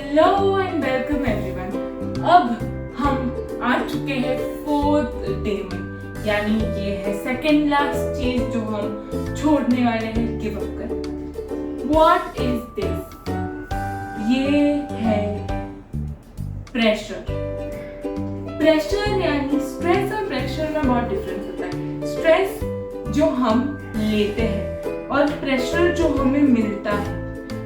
Hello and welcome everyone. अब हम आ चुके हैं 4th डे में, यानी ये है सेकेंड लास्ट चीज जो हम छोड़ने वाले हैं, गिव अप कर। What is this? ये है प्रेशर। प्रेशर यानी स्ट्रेस और प्रेशर में बहुत डिफरेंस होता है। स्ट्रेस जो हम लेते हैं और प्रेशर जो हमें मिलता है।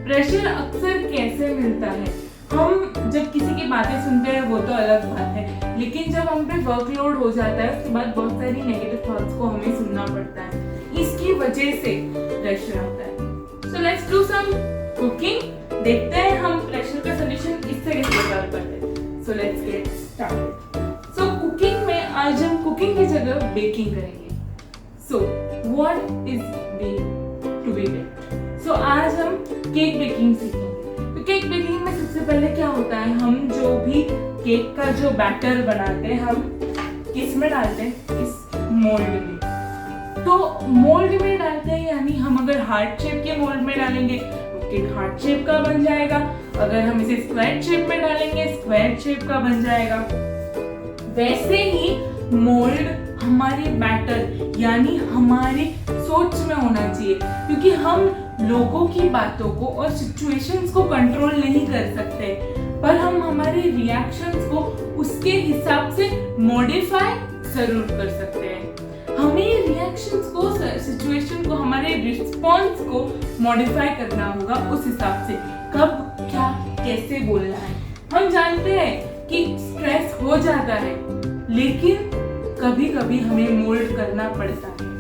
प्रेशर अक्सर कैसे मिलता है? हम जब किसी की बातें सुनते हैं वो तो अलग बात है, लेकिन जब हम पे वर्कलोड हो जाता है उसके बाद बहुत सारी नेगेटिव थॉट्स को हमें सुनना पड़ता है। इसकी वजह से प्रेशर आता है। So let's do some cooking. देखते हैं हम प्रेशर का सॉल्यूशन इससे कैसे सॉल्व करते हैं। So let's get started. So cooking में आज हम कुकिंग की जगह बेकिंग करेंगे। So what is bake to be baked? So आज हम केक बेकिंग सीखेंगे। तो केक बेकिंग में सबसे पहले क्या होता है, हम जो भी केक का जो बैटर बनाते हैं हम किस में डालते हैं? इस मोल्ड में। तो मोल्ड में डालते हैं, यानी हम अगर हार्ट शेप के मोल्ड में डालेंगे तो केक हार्ट शेप का बन जाएगा। अगर हम इसे स्क्वायर शेप में डालेंगे स्क्वायर शेप का बन जाएगा। वैसे ही मोल्ड हमारी बैटर यानी हमारी सोच में होना चाहिए, क्योंकि हम लोगों की बातों को और सिचुएशंस को कंट्रोल नहीं कर सकते, पर हम हमारे रिएक्शंस को उसके हिसाब से मॉडिफाई जरूर कर सकते हैं। हमें रिएक्शंस को, सिचुएशन को, हमारे रिस्पॉन्स को मॉडिफाई करना होगा उस हिसाब से। कब, क्या, कैसे बोलना है। हम जानते हैं कि स्ट्रेस हो जाता है, लेकिन कभी कभी हमें मोल्ड करना पड़ता है।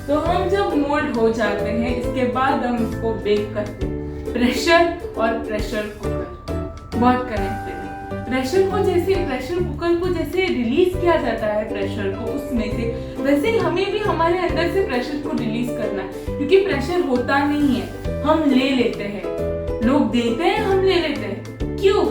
तो हम जब मोल्ड हो जाते हैं इसके बाद हम उसको बेक करते हैं। प्रेशर और प्रेशर कुकर बहुत कनेक्टेड है। प्रेशर कुकर को जैसे रिलीज किया जाता है प्रेशर को उसमें से, वैसे ही हमें भी हमारे अंदर से प्रेशर को रिलीज करना है, क्योंकि प्रेशर होता नहीं है, हम ले लेते हैं। लोग देते हैं, हम ले लेते हैं। क्यों?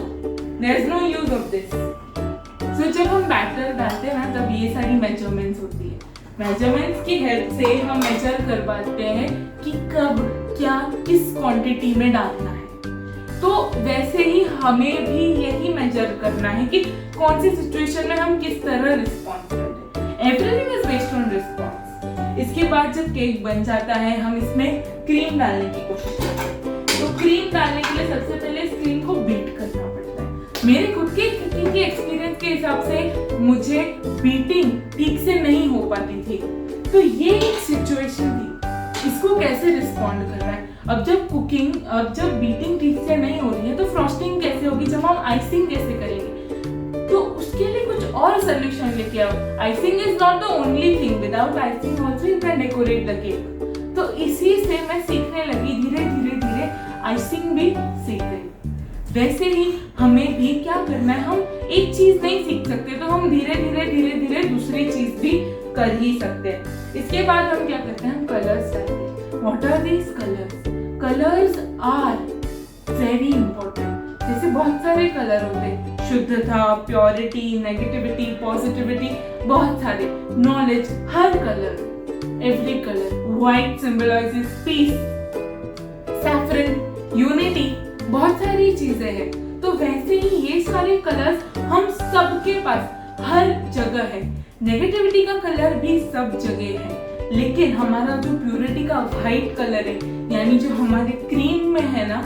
There is no use of this. So जब हम बैटर डालते हैं ना, तब ये सारी मेजरमेंट्स होती है। मेजरमेंट्स की हेल्प से हम मेजर कर पाते हैं कि कब, क्या, किस क्वांटिटी में डालना है। तो वैसे ही हमें भी यही मेजर करना है कि कौन सी सिचुएशन में हम किस तरह रिस्पॉन्स कर रहे हैं। Everything is based on response. इसके बाद जब केक बन जाता है हम इसमें क्रीम डालने की कोशिश करते हैं। तो क्रीम डालने के लिए सबसे पहले इस क्रीम को बीट करना पड़ता है। मेरे खुद के कुकिंग के एक्सपीरियंस के हिसाब से मुझे बीटिंग ठीक से नहीं हो पाती थी, तो ये एक सिचुएशन थी। इसको कैसे रिस्पॉन्ड करना है? अब जब बीटिंग ठीक से नहीं हो रही है तो फ्रॉस्टिंग कैसे होगी, जब हम आइसिंग कैसे करेंगे? तो उसके लिए कुछ और सोल्यूशन लेके आओ। Icing is not the only thing, without icing also you can decorate the cake. तो इसी से मैं सीखने लगी, धीरे धीरे आइसिंग भी सीख गई। वैसे ही हमें भी क्या करना है, हम एक चीज नहीं सीख सकते, तो हम धीरे धीरे दूसरी चीज भी कर ही सकते हैं। इसके बाद हम क्या करते हैं, हम कलर्स डालते हैं। What are these colours? Colours are very important. जैसे बहुत सारे कलर होते हैं, शुद्धता, प्योरिटी, नेगेटिविटी, पॉजिटिविटी, बहुत सारे, नॉलेज, हर colour, every colour. White symbolises peace, saffron, unity, बहुत सारी चीजें हैं। तो वैसे ही ये सारे कलर्स हम सबके पास हर जगह है। नेगेटिविटी का कलर भी सब जगह है, लेकिन हमारा जो प्योरिटी का व्हाइट कलर है, यानी जो हमारे क्रीम में है ना,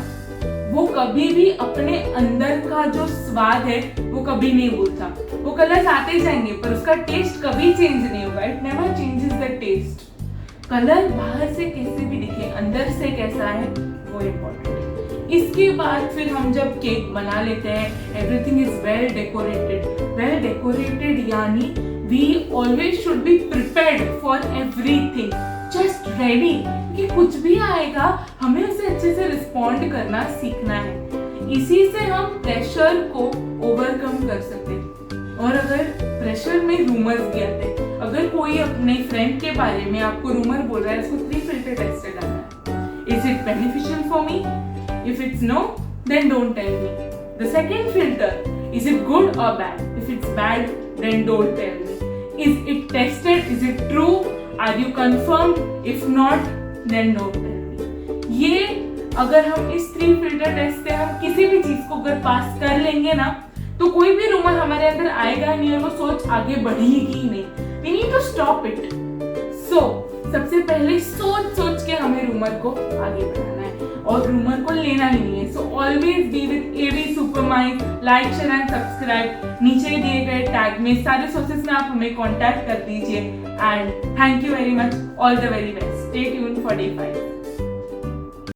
वो कभी भी अपने अंदर का जो स्वाद है वो कभी नहीं भूलता। वो कलर्स आते जाएंगे पर उसका टेस्ट कभी चेंज नहीं होगा। It never changes the taste. Colour बाहर से कैसे भी दिखे, अंदर से कैसा है वो इम्पोर्टेंट है। इसके बाद फिर हम जब केक बना लेते हैं, everything is well decorated. Well decorated यानी we always should be prepared for everything, just ready, कि कुछ भी आएगा हमें उसे अच्छे से रिस्पॉन्ड करना सीखना है। इसी से हम प्रेशर को ओवरकम कर सकते हैं। और अगर प्रेशर में रूमर्स भी आते हैं, अगर कोई अपने फ्रेंड के बारे में आपको रूमर बोल रहा है, उसको 3 फिल्टर टेस्ट करना है। Is it beneficial for me? If it's no, then don't tell me. The second filter, is it good or bad? If it's bad, then don't tell me. Is it tested? Is it true? Are you confirmed? If not, then don't tell me. ये अगर हम इस 3 filter test से हम किसी भी चीज को अगर पास कर लेंगे ना, तो कोई भी रूमर हमारे अंदर आएगा नहीं और वो सोच आगे बढ़ेगी ही नहीं। We need to stop it. So सबसे पहले सोच के हमें रूमर को आगे बढ़ाना है और रूमर को लेना ही नहीं है। So always be with AV Supermind. Like, share and subscribe. नीचे दिए गए टैग में सारे सोर्सेस में आप हमें कांटेक्ट कर दीजिए। And thank you very much. All the very best. Stay tuned for day 5।